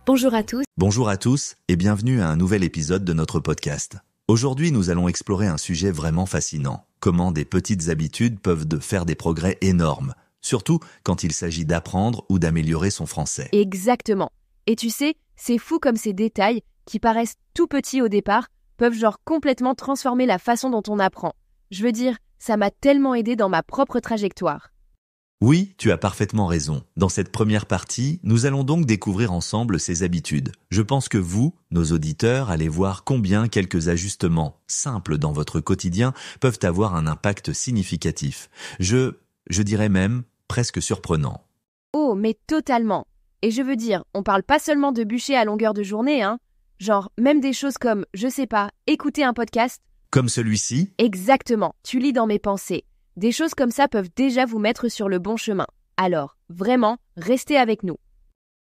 Bonjour à tous. Bonjour à tous et bienvenue à un nouvel épisode de notre podcast. Aujourd'hui, nous allons explorer un sujet vraiment fascinant. Comment des petites habitudes peuvent faire des progrès énormes, surtout quand il s'agit d'apprendre ou d'améliorer son français. Exactement. Et tu sais, c'est fou comme ces détails, qui paraissent tout petits au départ, peuvent complètement transformer la façon dont on apprend. Je veux dire, ça m'a tellement aidé dans ma propre trajectoire. Oui, tu as parfaitement raison. Dans cette première partie, nous allons donc découvrir ensemble ces habitudes. Je pense que vous, nos auditeurs, allez voir combien quelques ajustements simples dans votre quotidien peuvent avoir un impact significatif. Je dirais même presque surprenant. Oh, mais totalement. Et je veux dire, on parle pas seulement de bûcher à longueur de journée, hein. Même des choses comme, je sais pas, écouter un podcast. Comme celui-ci ? Exactement, tu lis dans mes pensées. Des choses comme ça peuvent déjà vous mettre sur le bon chemin. Alors, vraiment, restez avec nous.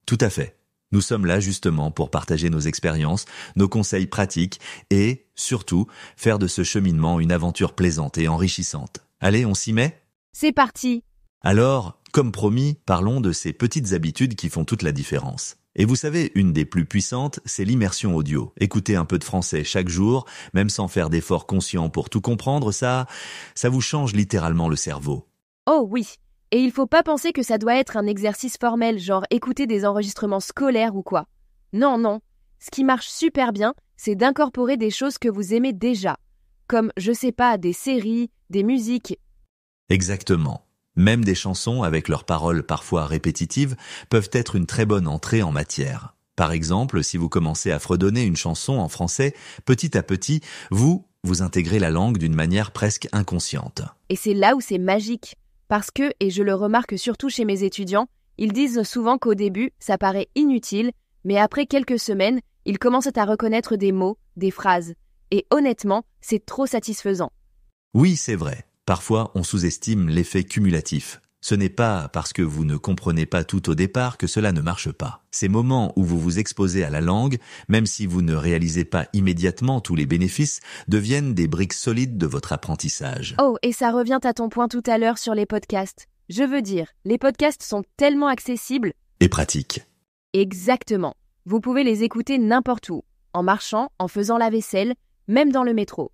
Tout à fait. Nous sommes là justement pour partager nos expériences, nos conseils pratiques et, surtout, faire de ce cheminement une aventure plaisante et enrichissante. Allez, on s'y met ? C'est parti. Alors, comme promis, parlons de ces petites habitudes qui font toute la différence. Et vous savez, une des plus puissantes, c'est l'immersion audio. Écouter un peu de français chaque jour, même sans faire d'efforts conscients pour tout comprendre, ça vous change littéralement le cerveau. Oh oui. Et il faut pas penser que ça doit être un exercice formel, écouter des enregistrements scolaires ou quoi. Non. Ce qui marche super bien, c'est d'incorporer des choses que vous aimez déjà. Comme, je sais pas, des séries, des musiques. Exactement. Même des chansons avec leurs paroles parfois répétitives peuvent être une très bonne entrée en matière. Par exemple, si vous commencez à fredonner une chanson en français, petit à petit, vous intégrez la langue d'une manière presque inconsciente. Et c'est là où c'est magique. Parce que, et je le remarque surtout chez mes étudiants, ils disent souvent qu'au début, ça paraît inutile, mais après quelques semaines, ils commencent à reconnaître des mots, des phrases. Et honnêtement, c'est trop satisfaisant. Oui, c'est vrai. Parfois, on sous-estime l'effet cumulatif. Ce n'est pas parce que vous ne comprenez pas tout au départ que cela ne marche pas. Ces moments où vous vous exposez à la langue, même si vous ne réalisez pas immédiatement tous les bénéfices, deviennent des briques solides de votre apprentissage. Oh, et ça revient à ton point tout à l'heure sur les podcasts. Je veux dire, les podcasts sont tellement accessibles. Et pratiques. Exactement. Vous pouvez les écouter n'importe où, en marchant, en faisant la vaisselle, même dans le métro.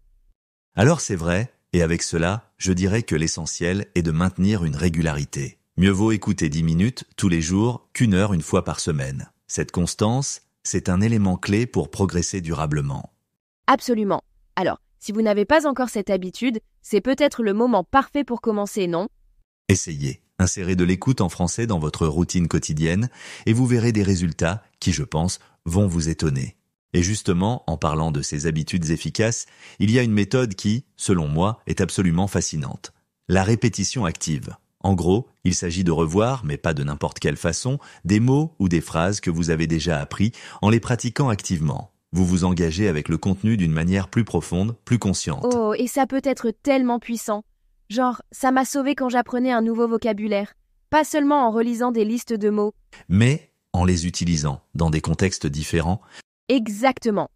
Alors c'est vrai. Et avec cela, je dirais que l'essentiel est de maintenir une régularité. Mieux vaut écouter 10 minutes tous les jours qu'une heure une fois par semaine. Cette constance, c'est un élément clé pour progresser durablement. Absolument. Alors, si vous n'avez pas encore cette habitude, c'est peut-être le moment parfait pour commencer, non ? Essayez. Insérez de l'écoute en français dans votre routine quotidienne et vous verrez des résultats qui, je pense, vont vous étonner. Et justement, en parlant de ces habitudes efficaces, il y a une méthode qui, selon moi, est absolument fascinante. La répétition active. En gros, il s'agit de revoir, mais pas de n'importe quelle façon, des mots ou des phrases que vous avez déjà appris en les pratiquant activement. Vous vous engagez avec le contenu d'une manière plus profonde, plus consciente. Oh, et ça peut être tellement puissant. Ça m'a sauvé quand j'apprenais un nouveau vocabulaire. Pas seulement en relisant des listes de mots. Mais en les utilisant dans des contextes différents. Exactement.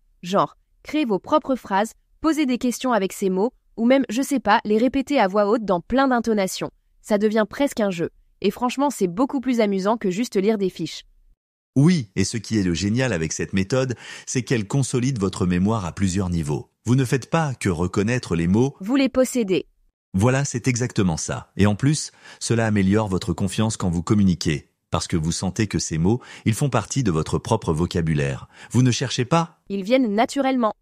Créez vos propres phrases, posez des questions avec ces mots, ou même, je sais pas, les répéter à voix haute dans plein d'intonations. Ça devient presque un jeu. Et franchement, c'est beaucoup plus amusant que juste lire des fiches. Oui, et ce qui est le génial avec cette méthode, c'est qu'elle consolide votre mémoire à plusieurs niveaux. Vous ne faites pas que reconnaître les mots. Vous les possédez. Voilà, c'est exactement ça. Et en plus, cela améliore votre confiance quand vous communiquez. Parce que vous sentez que ces mots, ils font partie de votre propre vocabulaire. Vous ne cherchez pas. Ils viennent naturellement.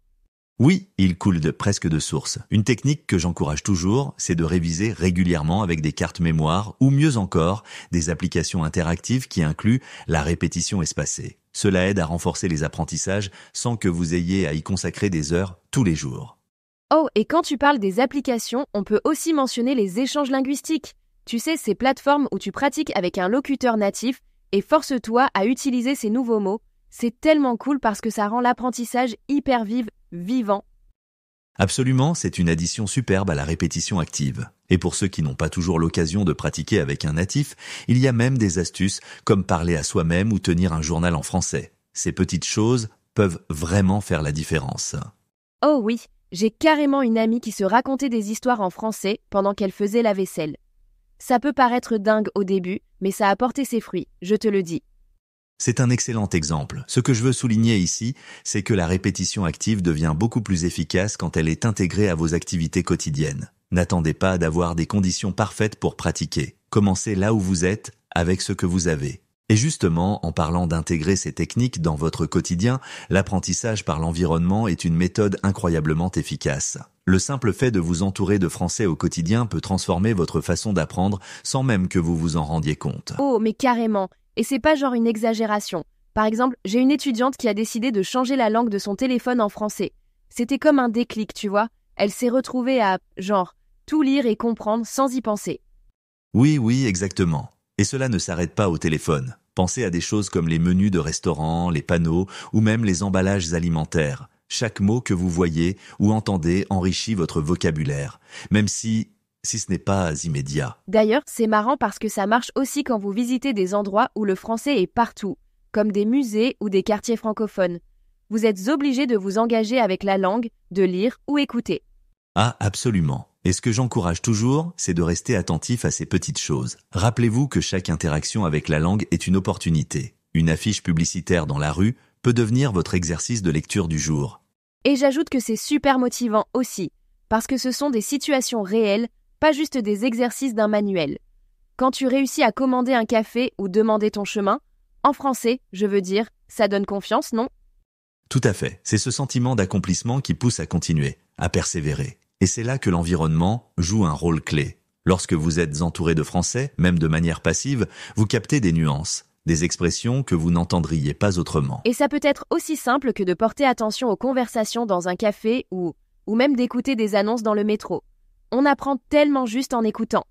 Oui, ils coulent presque de source. Une technique que j'encourage toujours, c'est de réviser régulièrement avec des cartes mémoire ou mieux encore, des applications interactives qui incluent la répétition espacée. Cela aide à renforcer les apprentissages sans que vous ayez à y consacrer des heures tous les jours. Oh, et quand tu parles des applications, on peut aussi mentionner les échanges linguistiques. Tu sais, ces plateformes où tu pratiques avec un locuteur natif et force-toi à utiliser ces nouveaux mots. C'est tellement cool parce que ça rend l'apprentissage hyper vivant. Absolument, c'est une addition superbe à la répétition active. Et pour ceux qui n'ont pas toujours l'occasion de pratiquer avec un natif, il y a même des astuces comme parler à soi-même ou tenir un journal en français. Ces petites choses peuvent vraiment faire la différence. Oh oui, j'ai carrément une amie qui se racontait des histoires en français pendant qu'elle faisait la vaisselle. Ça peut paraître dingue au début, mais ça a porté ses fruits, je te le dis. C'est un excellent exemple. Ce que je veux souligner ici, c'est que la répétition active devient beaucoup plus efficace quand elle est intégrée à vos activités quotidiennes. N'attendez pas d'avoir des conditions parfaites pour pratiquer. Commencez là où vous êtes, avec ce que vous avez. Et justement, en parlant d'intégrer ces techniques dans votre quotidien, l'apprentissage par l'environnement est une méthode incroyablement efficace. Le simple fait de vous entourer de français au quotidien peut transformer votre façon d'apprendre sans même que vous vous en rendiez compte. Oh, mais carrément. Et c'est pas genre une exagération. Par exemple, j'ai une étudiante qui a décidé de changer la langue de son téléphone en français. C'était comme un déclic, tu vois. Elle s'est retrouvée à, genre, tout lire et comprendre sans y penser. Oui, exactement. Et cela ne s'arrête pas au téléphone. Pensez à des choses comme les menus de restaurants, les panneaux ou même les emballages alimentaires. Chaque mot que vous voyez ou entendez enrichit votre vocabulaire, même si ce n'est pas immédiat. D'ailleurs, c'est marrant parce que ça marche aussi quand vous visitez des endroits où le français est partout, comme des musées ou des quartiers francophones. Vous êtes obligé de vous engager avec la langue, de lire ou écouter. Ah, absolument. Et ce que j'encourage toujours, c'est de rester attentif à ces petites choses. Rappelez-vous que chaque interaction avec la langue est une opportunité. Une affiche publicitaire dans la rue peut devenir votre exercice de lecture du jour. Et j'ajoute que c'est super motivant aussi, parce que ce sont des situations réelles, pas juste des exercices d'un manuel. Quand tu réussis à commander un café ou demander ton chemin, en français, je veux dire, ça donne confiance, non ? Tout à fait. C'est ce sentiment d'accomplissement qui pousse à continuer, à persévérer. Et c'est là que l'environnement joue un rôle clé. Lorsque vous êtes entouré de français, même de manière passive, vous captez des nuances, des expressions que vous n'entendriez pas autrement. Et ça peut être aussi simple que de porter attention aux conversations dans un café ou même d'écouter des annonces dans le métro. On apprend tellement juste en écoutant.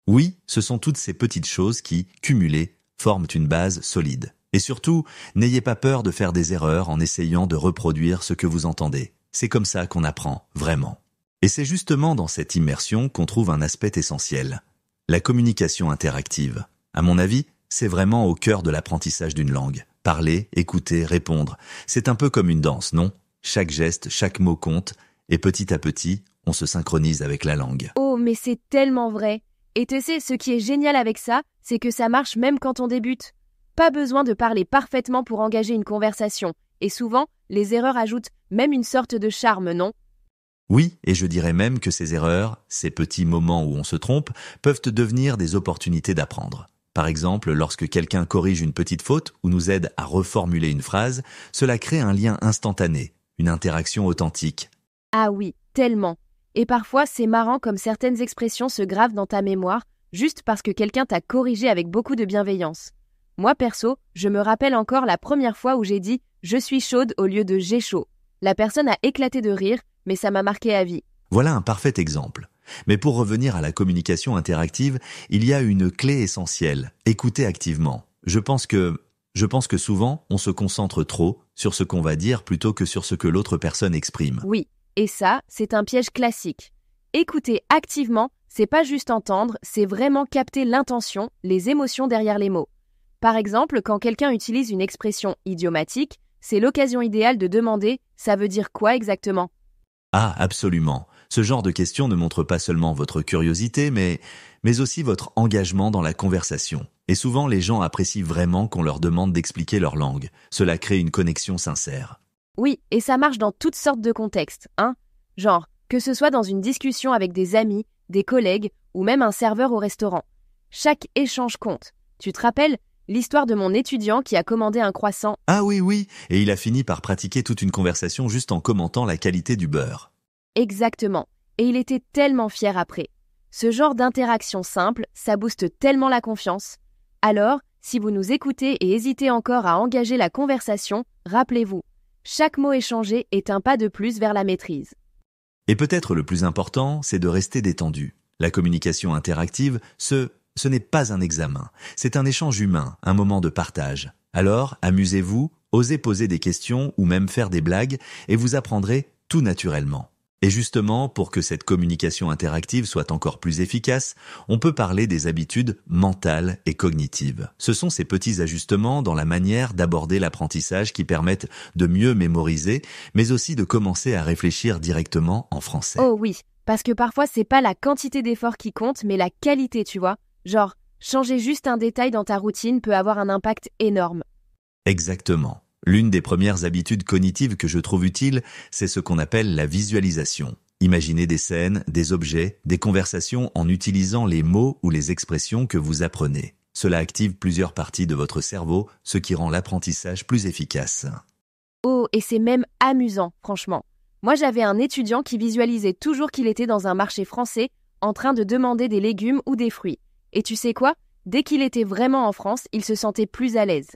Oui, ce sont toutes ces petites choses qui, cumulées, forment une base solide. Et surtout, n'ayez pas peur de faire des erreurs en essayant de reproduire ce que vous entendez. C'est comme ça qu'on apprend, vraiment. Et c'est justement dans cette immersion qu'on trouve un aspect essentiel, la communication interactive. À mon avis, c'est vraiment au cœur de l'apprentissage d'une langue. Parler, écouter, répondre, c'est un peu comme une danse, non ? Chaque geste, chaque mot compte, et petit à petit, on se synchronise avec la langue. Oh, mais c'est tellement vrai. Et tu sais, ce qui est génial avec ça, c'est que ça marche même quand on débute. Pas besoin de parler parfaitement pour engager une conversation. Et souvent, les erreurs ajoutent même une sorte de charme, non ? Oui, et je dirais même que ces erreurs, ces petits moments où on se trompe, peuvent devenir des opportunités d'apprendre. Par exemple, lorsque quelqu'un corrige une petite faute ou nous aide à reformuler une phrase, cela crée un lien instantané, une interaction authentique. Ah oui, tellement. Et parfois, c'est marrant comme certaines expressions se gravent dans ta mémoire, juste parce que quelqu'un t'a corrigé avec beaucoup de bienveillance. Moi, perso, je me rappelle encore la première fois où j'ai dit « je suis chaude » au lieu de « j'ai chaud ». La personne a éclaté de rire, mais ça m'a marqué à vie. Voilà un parfait exemple. Mais pour revenir à la communication interactive, il y a une clé essentielle, écouter activement. Je pense que souvent, on se concentre trop sur ce qu'on va dire plutôt que sur ce que l'autre personne exprime. Oui, et ça, c'est un piège classique. Écouter activement, c'est pas juste entendre, c'est vraiment capter l'intention, les émotions derrière les mots. Par exemple, quand quelqu'un utilise une expression idiomatique, c'est l'occasion idéale de demander « ça veut dire quoi exactement ?» Ah, absolument. Ce genre de questions ne montre pas seulement votre curiosité, mais aussi votre engagement dans la conversation. Et souvent, les gens apprécient vraiment qu'on leur demande d'expliquer leur langue. Cela crée une connexion sincère. Oui, et ça marche dans toutes sortes de contextes, hein. Genre, que ce soit dans une discussion avec des amis, des collègues ou même un serveur au restaurant. Chaque échange compte. Tu te rappelles l'histoire de mon étudiant qui a commandé un croissant? Ah oui, et il a fini par pratiquer toute une conversation juste en commentant la qualité du beurre. Exactement, et il était tellement fier après. Ce genre d'interaction simple, ça booste tellement la confiance. Alors, si vous nous écoutez et hésitez encore à engager la conversation, rappelez-vous, chaque mot échangé est un pas de plus vers la maîtrise. Et peut-être le plus important, c'est de rester détendu. La communication interactive, ce n'est pas un examen, c'est un échange humain, un moment de partage. Alors, amusez-vous, osez poser des questions ou même faire des blagues et vous apprendrez tout naturellement. Et justement, pour que cette communication interactive soit encore plus efficace, on peut parler des habitudes mentales et cognitives. Ce sont ces petits ajustements dans la manière d'aborder l'apprentissage qui permettent de mieux mémoriser, mais aussi de commencer à réfléchir directement en français. Oh oui, parce que parfois c'est pas la quantité d'efforts qui compte, mais la qualité, tu vois. Genre, changer juste un détail dans ta routine peut avoir un impact énorme. Exactement. L'une des premières habitudes cognitives que je trouve utile, c'est ce qu'on appelle la visualisation. Imaginez des scènes, des objets, des conversations en utilisant les mots ou les expressions que vous apprenez. Cela active plusieurs parties de votre cerveau, ce qui rend l'apprentissage plus efficace. Oh, et c'est même amusant, franchement. Moi, j'avais un étudiant qui visualisait toujours qu'il était dans un marché français, en train de demander des légumes ou des fruits. Et tu sais quoi? Dès qu'il était vraiment en France, il se sentait plus à l'aise.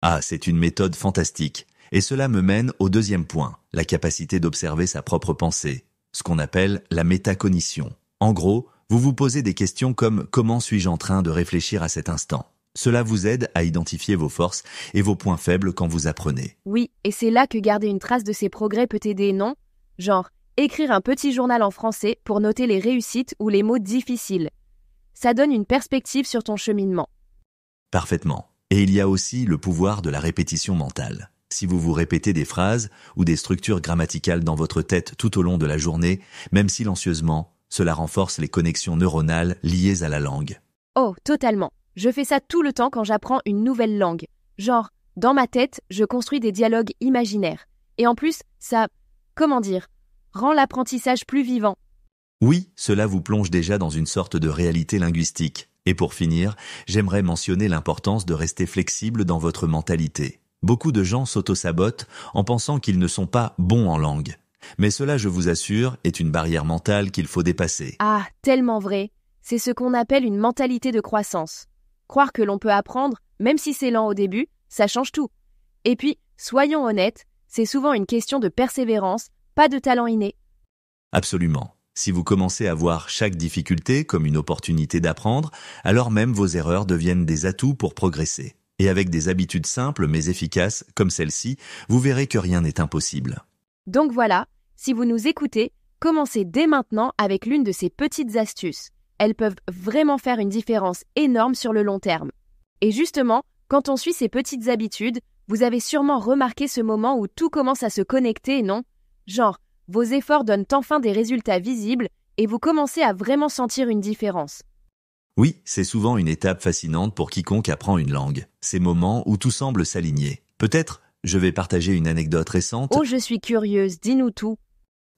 Ah, c'est une méthode fantastique. Et cela me mène au deuxième point, la capacité d'observer sa propre pensée, ce qu'on appelle la métacognition. En gros, vous vous posez des questions comme « Comment suis-je en train de réfléchir à cet instant ?» Cela vous aide à identifier vos forces et vos points faibles quand vous apprenez. Oui, et c'est là que garder une trace de ses progrès peut t'aider, non? Genre, écrire un petit journal en français pour noter les réussites ou les mots difficiles. Ça donne une perspective sur ton cheminement. Parfaitement. Et il y a aussi le pouvoir de la répétition mentale. Si vous vous répétez des phrases ou des structures grammaticales dans votre tête tout au long de la journée, même silencieusement, cela renforce les connexions neuronales liées à la langue. Oh, totalement. Je fais ça tout le temps quand j'apprends une nouvelle langue. Genre, dans ma tête, je construis des dialogues imaginaires. Et en plus, ça, rend l'apprentissage plus vivant. Oui, cela vous plonge déjà dans une sorte de réalité linguistique. Et pour finir, j'aimerais mentionner l'importance de rester flexible dans votre mentalité. Beaucoup de gens s'auto-sabotent en pensant qu'ils ne sont pas bons en langue. Mais cela, je vous assure, est une barrière mentale qu'il faut dépasser. Ah, tellement vrai. C'est ce qu'on appelle une mentalité de croissance. Croire que l'on peut apprendre, même si c'est lent au début, ça change tout. Et puis, soyons honnêtes, c'est souvent une question de persévérance, pas de talent inné. Absolument. Si vous commencez à voir chaque difficulté comme une opportunité d'apprendre, alors même vos erreurs deviennent des atouts pour progresser. Et avec des habitudes simples mais efficaces comme celle-ci, vous verrez que rien n'est impossible. Donc voilà, si vous nous écoutez, commencez dès maintenant avec l'une de ces petites astuces. Elles peuvent vraiment faire une différence énorme sur le long terme. Et justement, quand on suit ces petites habitudes, vous avez sûrement remarqué ce moment où tout commence à se connecter, non? Genre, vos efforts donnent enfin des résultats visibles et vous commencez à vraiment sentir une différence. Oui, c'est souvent une étape fascinante pour quiconque apprend une langue. Ces moments où tout semble s'aligner. Peut-être, je vais partager une anecdote récente. Oh, je suis curieuse, dis-nous tout.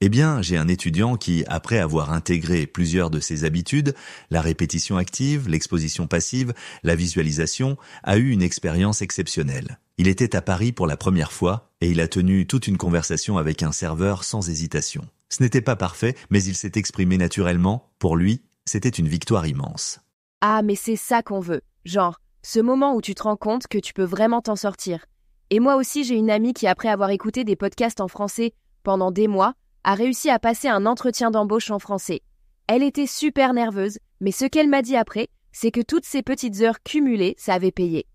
Eh bien, j'ai un étudiant qui, après avoir intégré plusieurs de ses habitudes, la répétition active, l'exposition passive, la visualisation, a eu une expérience exceptionnelle. Il était à Paris pour la première fois et il a tenu toute une conversation avec un serveur sans hésitation. Ce n'était pas parfait, mais il s'est exprimé naturellement. Pour lui, c'était une victoire immense. Ah, mais c'est ça qu'on veut. Genre, ce moment où tu te rends compte que tu peux vraiment t'en sortir. Et moi aussi, j'ai une amie qui, après avoir écouté des podcasts en français pendant des mois, a réussi à passer un entretien d'embauche en français. Elle était super nerveuse, mais ce qu'elle m'a dit après, c'est que toutes ces petites heures cumulées, ça avait payé.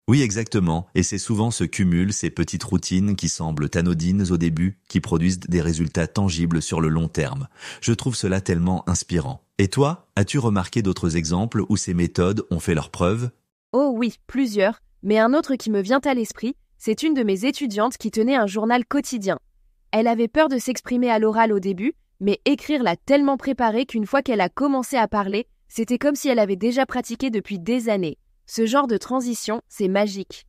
Oui, exactement, et c'est souvent ce cumul, ces petites routines qui semblent anodines au début, qui produisent des résultats tangibles sur le long terme. Je trouve cela tellement inspirant. Et toi, as-tu remarqué d'autres exemples où ces méthodes ont fait leurs preuves? Oh oui, plusieurs, mais un autre qui me vient à l'esprit, c'est une de mes étudiantes qui tenait un journal quotidien. Elle avait peur de s'exprimer à l'oral au début, mais écrire l'a tellement préparée qu'une fois qu'elle a commencé à parler, c'était comme si elle avait déjà pratiqué depuis des années. Ce genre de transition, c'est magique.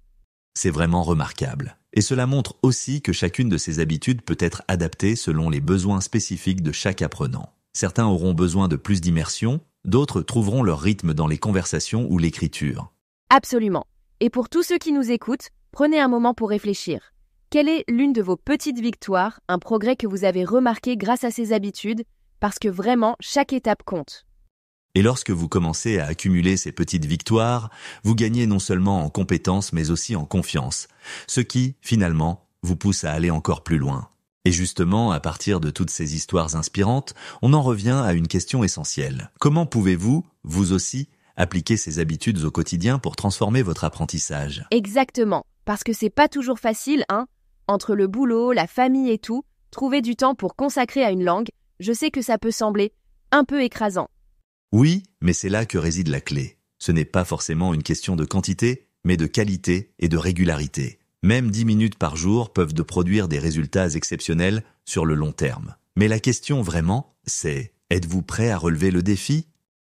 C'est vraiment remarquable. Et cela montre aussi que chacune de ces habitudes peut être adaptée selon les besoins spécifiques de chaque apprenant. Certains auront besoin de plus d'immersion, d'autres trouveront leur rythme dans les conversations ou l'écriture. Absolument. Et pour tous ceux qui nous écoutent, prenez un moment pour réfléchir. Quelle est l'une de vos petites victoires, un progrès que vous avez remarqué grâce à ces habitudes? Parce que vraiment, chaque étape compte. Et lorsque vous commencez à accumuler ces petites victoires, vous gagnez non seulement en compétences mais aussi en confiance, ce qui, finalement, vous pousse à aller encore plus loin. Et justement, à partir de toutes ces histoires inspirantes, on en revient à une question essentielle. Comment pouvez-vous, vous aussi, appliquer ces habitudes au quotidien pour transformer votre apprentissage? Exactement, parce que c'est pas toujours facile, hein? Entre le boulot, la famille et tout, trouver du temps pour consacrer à une langue, je sais que ça peut sembler un peu écrasant. Oui, mais c'est là que réside la clé. Ce n'est pas forcément une question de quantité, mais de qualité et de régularité. Même 10 minutes par jour peuvent produire des résultats exceptionnels sur le long terme. Mais la question vraiment, c'est « Êtes-vous prêt à relever le défi ?»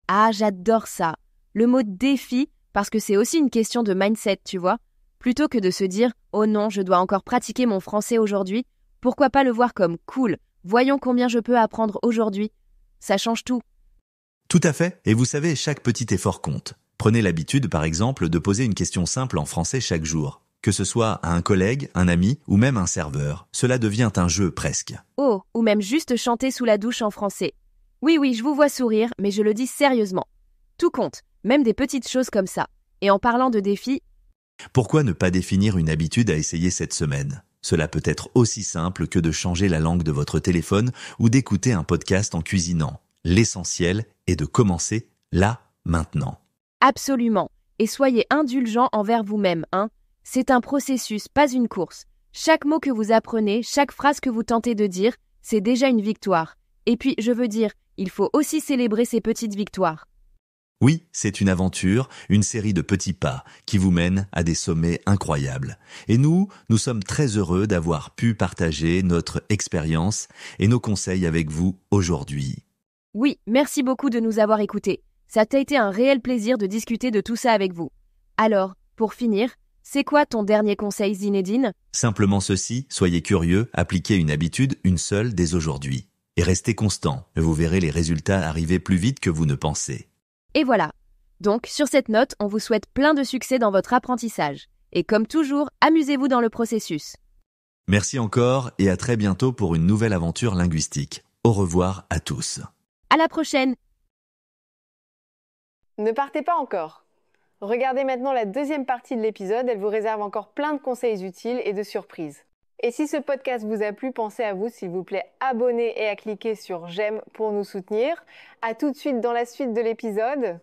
Ah, j'adore ça. Le mot défi, parce que c'est aussi une question de mindset, tu vois. Plutôt que de se dire « Oh non, je dois encore pratiquer mon français aujourd'hui », pourquoi pas le voir comme « Cool, voyons combien je peux apprendre aujourd'hui ». Ça change tout. Tout à fait, et vous savez, chaque petit effort compte. Prenez l'habitude, par exemple, de poser une question simple en français chaque jour. Que ce soit à un collègue, un ami ou même un serveur. Cela devient un jeu presque. Oh, ou même juste chanter sous la douche en français. Oui, je vous vois sourire, mais je le dis sérieusement. Tout compte, même des petites choses comme ça. Et en parlant de défis, Pourquoi ne pas définir une habitude à essayer cette semaine ? Cela peut être aussi simple que de changer la langue de votre téléphone ou d'écouter un podcast en cuisinant. L'essentiel est de commencer là, maintenant. absolument. Et soyez indulgents envers vous-même, hein. C'est un processus, pas une course. Chaque mot que vous apprenez, chaque phrase que vous tentez de dire, c'est déjà une victoire. Et puis, je veux dire, il faut aussi célébrer ces petites victoires. Oui, c'est une aventure, une série de petits pas qui vous mènent à des sommets incroyables. Et nous sommes très heureux d'avoir pu partager notre expérience et nos conseils avec vous aujourd'hui. Oui, merci beaucoup de nous avoir écoutés. Ça t'a été un réel plaisir de discuter de tout ça avec vous. Alors, pour finir, c'est quoi ton dernier conseil, Zinedine ? Simplement ceci, soyez curieux, appliquez une habitude, une seule dès aujourd'hui. Et restez constant, vous verrez les résultats arriver plus vite que vous ne pensez. Et voilà. Donc, sur cette note, on vous souhaite plein de succès dans votre apprentissage. Et comme toujours, amusez-vous dans le processus. Merci encore et à très bientôt pour une nouvelle aventure linguistique. Au revoir à tous. À la prochaine! Ne partez pas encore. Regardez maintenant la deuxième partie de l'épisode, elle vous réserve encore plein de conseils utiles et de surprises. Et si ce podcast vous a plu, pensez à vous, s'il vous plaît, abonner et à cliquer sur j'aime pour nous soutenir. À tout de suite dans la suite de l'épisode.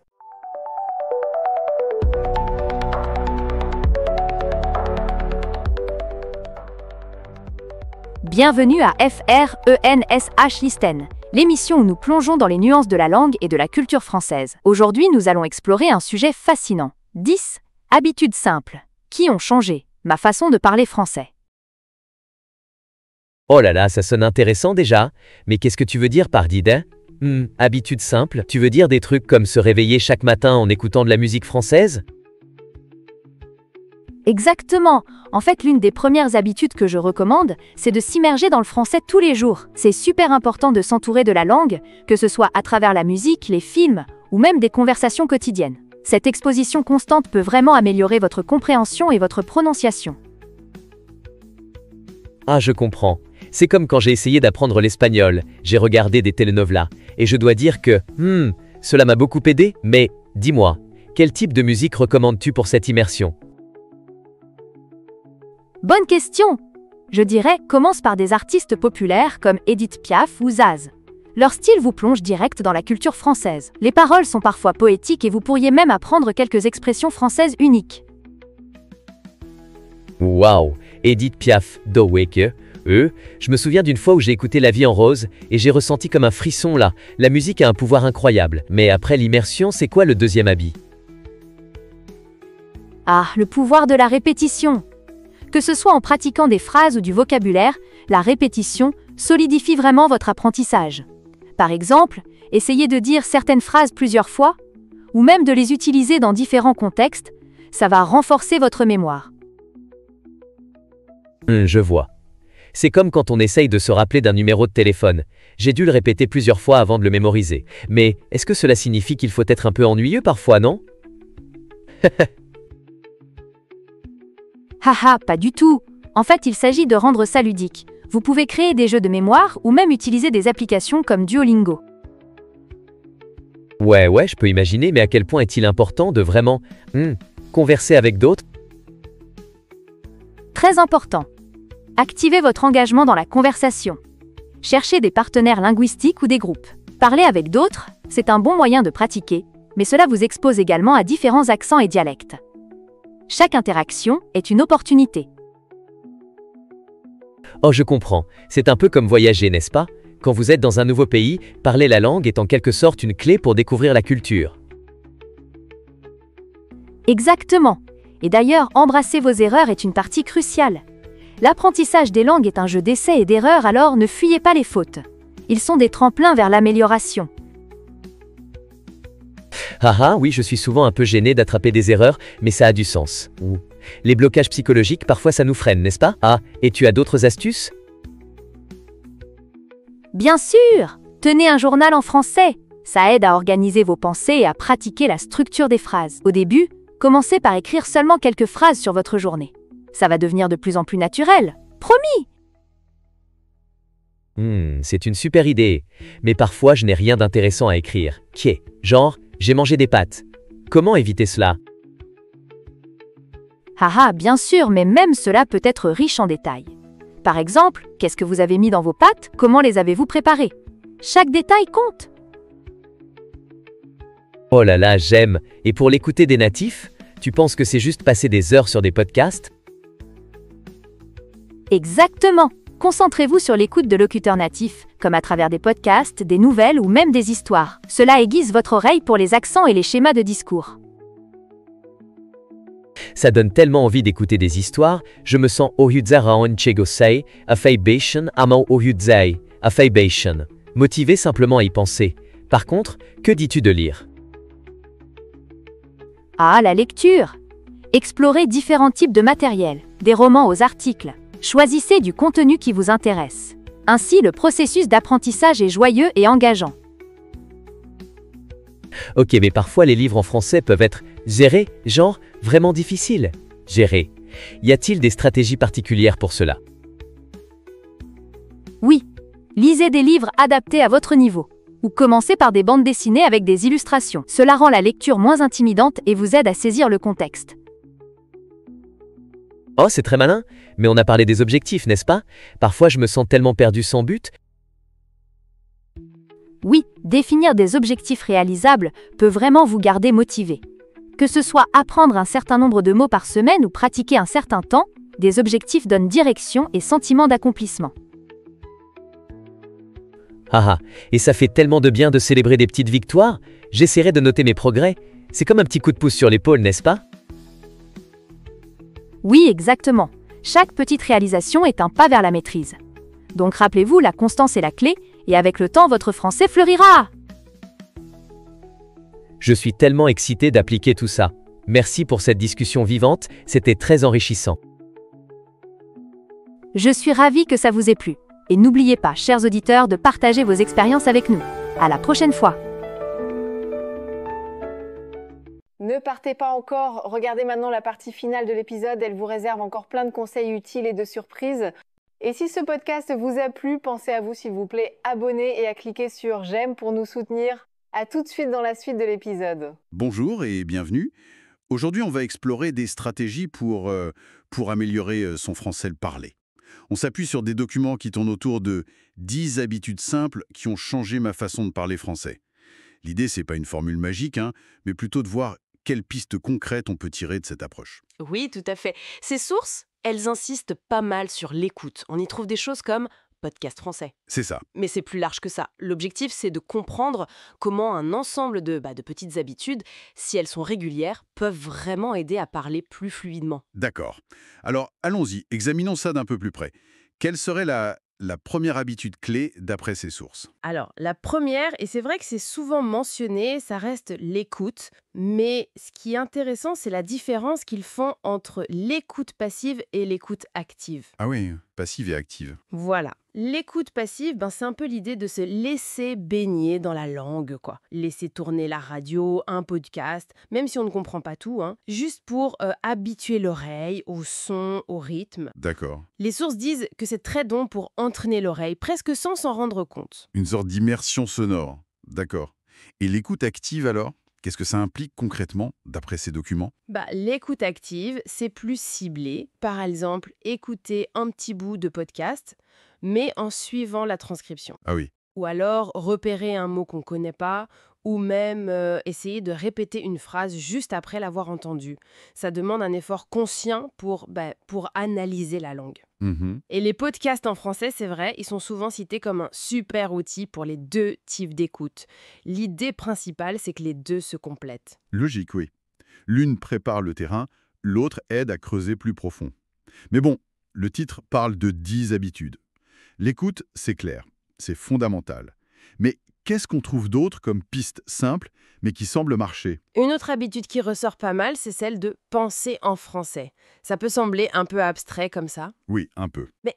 Bienvenue à FRENSH Listen, l'émission où nous plongeons dans les nuances de la langue et de la culture française. Aujourd'hui, nous allons explorer un sujet fascinant. 10 habitudes simples qui ont changé ma façon de parler français. Oh là là, ça sonne intéressant déjà. Mais qu'est-ce que tu veux dire par d'idée ? Habitude simple, tu veux dire des trucs comme se réveiller chaque matin en écoutant de la musique française ? Exactement. En fait, l'une des premières habitudes que je recommande, c'est de s'immerger dans le français tous les jours. C'est super important de s'entourer de la langue, que ce soit à travers la musique, les films ou même des conversations quotidiennes. Cette exposition constante peut vraiment améliorer votre compréhension et votre prononciation. Ah, je comprends. C'est comme quand j'ai essayé d'apprendre l'espagnol. J'ai regardé des telenovelas et je dois dire que, cela m'a beaucoup aidé. Mais, dis-moi, quel type de musique recommandes-tu pour cette immersion ? Bonne question! Je dirais, commence par des artistes populaires comme Edith Piaf ou Zaz. Leur style vous plonge direct dans la culture française. Les paroles sont parfois poétiques et vous pourriez même apprendre quelques expressions françaises uniques. Waouh, Edith Piaf, Doweke. Je me souviens d'une fois où j'ai écouté La vie en rose et j'ai ressenti comme un frisson là. La musique a un pouvoir incroyable. Mais après l'immersion, c'est quoi le deuxième habit ? Ah, le pouvoir de la répétition! Que ce soit en pratiquant des phrases ou du vocabulaire, la répétition solidifie vraiment votre apprentissage. Par exemple, essayez de dire certaines phrases plusieurs fois, ou même de les utiliser dans différents contextes, ça va renforcer votre mémoire. Je vois. C'est comme quand on essaye de se rappeler d'un numéro de téléphone. J'ai dû le répéter plusieurs fois avant de le mémoriser. Mais est-ce que cela signifie qu'il faut être un peu ennuyeux parfois, non ? Haha, pas du tout. En fait, il s'agit de rendre ça ludique. Vous pouvez créer des jeux de mémoire ou même utiliser des applications comme Duolingo. Ouais, je peux imaginer, mais à quel point est-il important de vraiment converser avec d'autres ? Très important. Activez votre engagement dans la conversation. Cherchez des partenaires linguistiques ou des groupes. Parler avec d'autres, c'est un bon moyen de pratiquer, mais cela vous expose également à différents accents et dialectes. Chaque interaction est une opportunité. Oh, je comprends. C'est un peu comme voyager, n'est-ce pas ? Quand vous êtes dans un nouveau pays, parler la langue est en quelque sorte une clé pour découvrir la culture. Exactement. Et d'ailleurs, embrasser vos erreurs est une partie cruciale. L'apprentissage des langues est un jeu d'essais et d'erreurs, alors ne fuyez pas les fautes. Ils sont des tremplins vers l'amélioration. Oui, je suis souvent un peu gêné d'attraper des erreurs, mais ça a du sens. Les blocages psychologiques, parfois ça nous freine, n'est-ce pas? Ah, et tu as d'autres astuces? Bien sûr! Tenez un journal en français. Ça aide à organiser vos pensées et à pratiquer la structure des phrases. Au début, commencez par écrire seulement quelques phrases sur votre journée. Ça va devenir de plus en plus naturel. Promis! C'est une super idée. Mais parfois, je n'ai rien d'intéressant à écrire. Genre, j'ai mangé des pâtes. Comment éviter cela? Haha, bien sûr, mais même cela peut être riche en détails. Par exemple, qu'est-ce que vous avez mis dans vos pâtes? Comment les avez-vous préparées? Chaque détail compte. Oh là là, j'aime. Et pour l'écouter des natifs, tu penses que c'est juste passer des heures sur des podcasts? Exactement. Concentrez-vous sur l'écoute de locuteurs natifs, comme à travers des podcasts, des nouvelles ou même des histoires. Cela aiguise votre oreille pour les accents et les schémas de discours. Ça donne tellement envie d'écouter des histoires, je me sens ohudzaran chegosei, afaibation amau ohudzei, afaibation. Motivé simplement à y penser. Par contre, que dis-tu de lire? Ah, la lecture! Explorez différents types de matériel, des romans aux articles. Choisissez du contenu qui vous intéresse. Ainsi, le processus d'apprentissage est joyeux et engageant. Ok, mais parfois les livres en français peuvent être gérés, genre vraiment difficiles. Gérer. Y a-t-il des stratégies particulières pour cela? Oui, lisez des livres adaptés à votre niveau. Ou commencez par des bandes dessinées avec des illustrations. Cela rend la lecture moins intimidante et vous aide à saisir le contexte. Oh, c'est très malin, mais on a parlé des objectifs, n'est-ce pas? Parfois je me sens tellement perdu sans but. Oui, définir des objectifs réalisables peut vraiment vous garder motivé. Que ce soit apprendre un certain nombre de mots par semaine ou pratiquer un certain temps, des objectifs donnent direction et sentiment d'accomplissement. Haha, et ça fait tellement de bien de célébrer des petites victoires. J'essaierai de noter mes progrès. C'est comme un petit coup de pouce sur l'épaule, n'est-ce pas? Oui, exactement. Chaque petite réalisation est un pas vers la maîtrise. Donc rappelez-vous, la constance est la clé, et avec le temps, votre français fleurira. Je suis tellement excité d'appliquer tout ça. Merci pour cette discussion vivante, c'était très enrichissant. Je suis ravie que ça vous ait plu. Et n'oubliez pas, chers auditeurs, de partager vos expériences avec nous. À la prochaine fois. Ne partez pas encore, regardez maintenant la partie finale de l'épisode, elle vous réserve encore plein de conseils utiles et de surprises. Et si ce podcast vous a plu, pensez à vous s'il vous plaît, abonner et à cliquer sur j'aime pour nous soutenir. À tout de suite dans la suite de l'épisode. Bonjour et bienvenue. Aujourd'hui, on va explorer des stratégies pour améliorer son français le parler. On s'appuie sur des documents qui tournent autour de 10 habitudes simples qui ont changé ma façon de parler français. L'idée, c'est pas une formule magique, mais plutôt de voir quelles pistes concrètes on peut tirer de cette approche. Oui, tout à fait. Ces sources, elles insistent pas mal sur l'écoute. On y trouve des choses comme podcast français. C'est ça. Mais c'est plus large que ça. L'objectif, c'est de comprendre comment un ensemble de petites habitudes, si elles sont régulières, peuvent vraiment aider à parler plus fluidement. D'accord. Alors, allons-y, examinons ça d'un peu plus près. Quelle serait la première habitude clé d'après ces sources? Alors, la première, et c'est vrai que c'est souvent mentionné, ça reste l'écoute. Mais ce qui est intéressant, c'est la différence qu'ils font entre l'écoute passive et l'écoute active. Ah oui, passive et active. Voilà. L'écoute passive, c'est un peu l'idée de se laisser baigner dans la langue, quoi. Laisser tourner la radio, un podcast, même si on ne comprend pas tout, juste pour habituer l'oreille au son, au rythme. D'accord. Les sources disent que c'est très bon pour entraîner l'oreille, presque sans s'en rendre compte. Une sorte d'immersion sonore. D'accord. Et l'écoute active alors? Qu'est-ce que ça implique concrètement, d'après ces documents? L'écoute active, c'est plus ciblé. Par exemple, écouter un petit bout de podcast, mais en suivant la transcription. Ah oui. Ou alors repérer un mot qu'on ne connaît pas, ou même essayer de répéter une phrase juste après l'avoir entendue. Ça demande un effort conscient pour analyser la langue. Et les podcasts en français, c'est vrai, ils sont souvent cités comme un super outil pour les deux types d'écoute. L'idée principale, c'est que les deux se complètent. Logique, oui. L'une prépare le terrain, l'autre aide à creuser plus profond. Mais bon, le titre parle de 10 habitudes. L'écoute, c'est clair, c'est fondamental. Mais qu'est-ce qu'on trouve d'autre comme piste simple, mais qui semble marcher? Une autre habitude qui ressort pas mal, c'est celle de penser en français. Ça peut sembler un peu abstrait comme ça, Oui, un peu. mais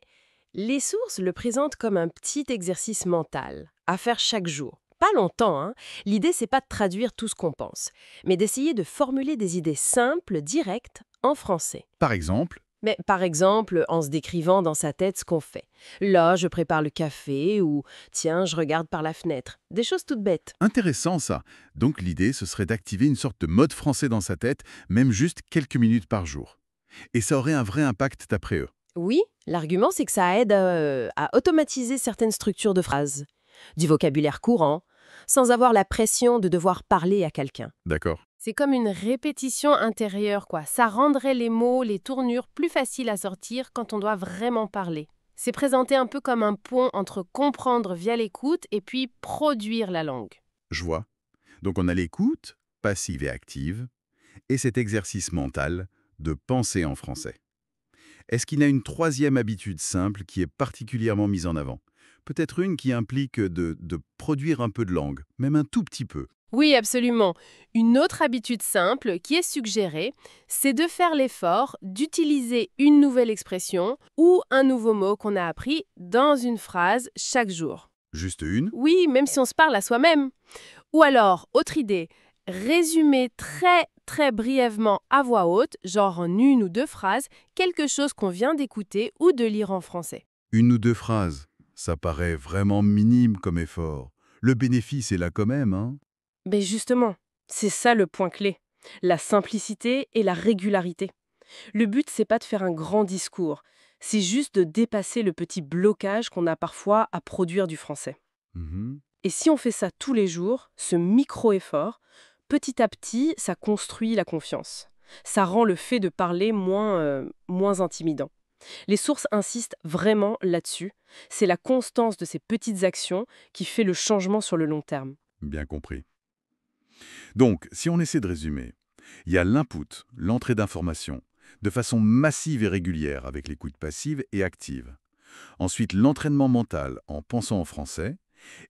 les sources le présentent comme un petit exercice mental à faire chaque jour. Pas longtemps, hein. L'idée, c'est pas de traduire tout ce qu'on pense, mais d'essayer de formuler des idées simples, directes, en français. Par exemple, Mais par exemple, en se décrivant dans sa tête ce qu'on fait. Là, je prépare le café ou tiens, je regarde par la fenêtre. Des choses toutes bêtes. intéressant ça. Donc l'idée, ce serait d'activer une sorte de mode français dans sa tête, même juste quelques minutes par jour. Et ça aurait un vrai impact d'après eux. Oui, l'argument, c'est que ça aide à automatiser certaines structures de phrases, du vocabulaire courant, sans avoir la pression de devoir parler à quelqu'un. D'accord. C'est comme une répétition intérieure, quoi. Ça rendrait les mots, les tournures plus faciles à sortir quand on doit vraiment parler. C'est présenté un peu comme un pont entre comprendre via l'écoute et puis produire la langue. Je vois. Donc on a l'écoute, passive et active, et cet exercice mental de penser en français. Est-ce qu'il y a une troisième habitude simple qui est particulièrement mise en avant? Peut-être une qui implique de produire un peu de langue, même un tout petit peu. Oui, absolument. Une autre habitude simple qui est suggérée, c'est de faire l'effort d'utiliser une nouvelle expression ou un nouveau mot qu'on a appris dans une phrase chaque jour. Juste une? Oui, même si on se parle à soi-même. Ou alors, autre idée, résumer très brièvement à voix haute, genre en une ou deux phrases, quelque chose qu'on vient d'écouter ou de lire en français. Une ou deux phrases. Ça paraît vraiment minime comme effort. Le bénéfice est là quand même, hein? Mais justement, c'est ça le point clé, la simplicité et la régularité. Le but, c'est pas de faire un grand discours, c'est juste de dépasser le petit blocage qu'on a parfois à produire du français. Mhm. Et si on fait ça tous les jours, ce micro-effort, petit à petit, ça construit la confiance. Ça rend le fait de parler moins intimidant. Les sources insistent vraiment là-dessus. C'est la constance de ces petites actions qui fait le changement sur le long terme. Bien compris. Donc, si on essaie de résumer, il y a l'input, l'entrée d'informations, de façon massive et régulière avec l'écoute passive et active. Ensuite, l'entraînement mental en pensant en français.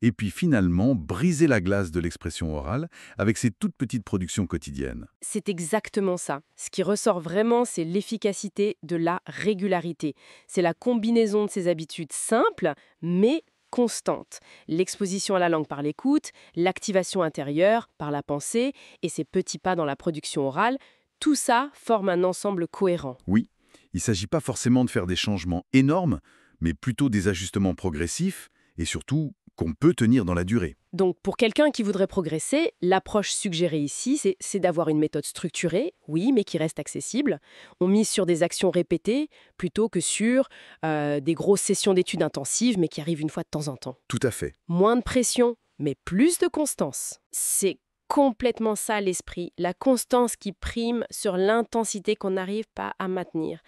Et puis finalement, briser la glace de l'expression orale avec ses toutes petites productions quotidiennes. C'est exactement ça. Ce qui ressort vraiment, c'est l'efficacité de la régularité. C'est la combinaison de ces habitudes simples, mais constantes. L'exposition à la langue par l'écoute, l'activation intérieure par la pensée et ces petits pas dans la production orale, tout ça forme un ensemble cohérent. Oui, il ne s'agit pas forcément de faire des changements énormes, mais plutôt des ajustements progressifs et surtout qu'on peut tenir dans la durée. Donc, pour quelqu'un qui voudrait progresser, l'approche suggérée ici, c'est d'avoir une méthode structurée, oui, mais qui reste accessible. On mise sur des actions répétées plutôt que sur des grosses sessions d'études intensives, mais qui arrivent une fois de temps en temps. Tout à fait. Moins de pression, mais plus de constance. C'est complètement ça l'esprit, la constance qui prime sur l'intensité qu'on n'arrive pas à maintenir.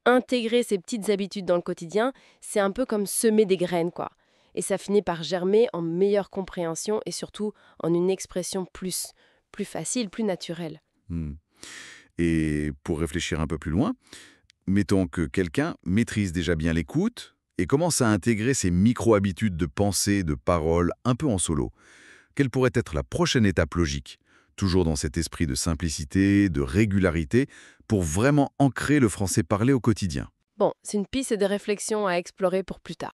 Intégrer ces petites habitudes dans le quotidien, c'est un peu comme semer des graines, quoi. Et ça finit par germer en meilleure compréhension et surtout en une expression plus facile, plus naturelle. Et pour réfléchir un peu plus loin, mettons que quelqu'un maîtrise déjà bien l'écoute et commence à intégrer ces micro-habitudes de pensée, de parole, un peu en solo. Quelle pourrait être la prochaine étape logique, toujours dans cet esprit de simplicité, de régularité, pour vraiment ancrer le français parlé au quotidien? Bon, c'est une piste de réflexion à explorer pour plus tard.